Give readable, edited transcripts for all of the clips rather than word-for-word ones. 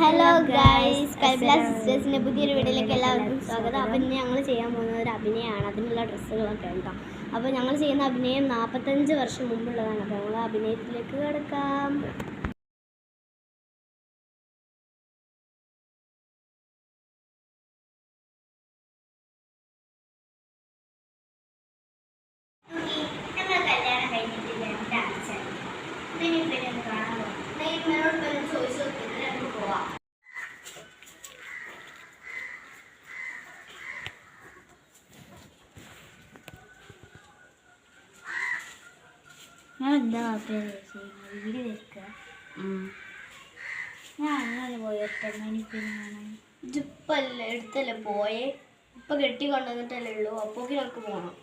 Hello guys, കൽബില സിസ്റ്റേഴ്സിൻ്റെ പുതിയൊരു വീഡിയോയിലേക്ക് എല്ലാവർക്കും സ്വാഗതം. അപ്പം ഇന്ന് ഞങ്ങൾ ചെയ്യാൻ പോകുന്നത് ഒരു അഭിനയമാണ്. അതിനുള്ള ഡ്രസ്സുകളൊക്കെ ഉണ്ടോ. അപ്പോൾ ഞങ്ങൾ ചെയ്യുന്ന അഭിനയം 45 വർഷം മുമ്പുള്ളതാണ്. അപ്പോൾ ഞങ്ങൾ അഭിനയത്തിലേക്ക് കിടക്കാം. ഞങ്ങൾ കല്യാണം കഴിഞ്ഞിട്ടില്ല, ചോദിച്ചു നോക്കിയിട്ട് പോവാം. ഞാൻ എന്താ വീട് വെക്കുക. ഞാൻ അങ്ങനെ പോയിട്ടങ്ങനെ ജിപ്പല്ലേ എടുത്തല്ലേ പോയേ, ഇപ്പൊ കെട്ടി കൊണ്ടുവന്നിട്ടല്ലേ ഉള്ളൂ. അപ്പോ നമുക്ക് പോകണം.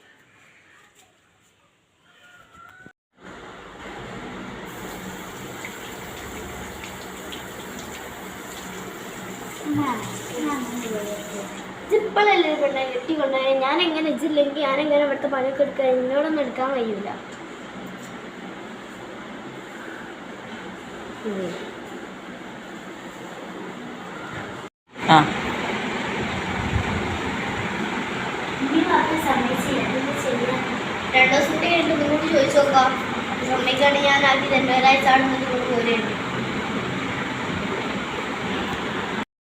ജിപ്പളല്ലേ പെണ്ണെ കെട്ടി കൊണ്ടുപോയ. ഞാൻ എങ്ങനെ ഇജില്ലെങ്കിൽ ഞാനെങ്ങനെ ഇവിടുത്തെ പണിയൊക്കെ എടുക്കാൻ? എന്നോടൊന്നും എടുക്കാൻ കഴിയൂല. രണ്ടു ദിവസം കൂടി കഴിഞ്ഞിട്ട് നിങ്ങോട്ട് ചോദിച്ചു നോക്കാം. സമ്മതിക്കാണ്ട് ഞാൻ ആക്കി തന്നെ ഒരാഴ്ച അവിടെ നിന്ന് കൊണ്ട് പോരുന്നുണ്ട്.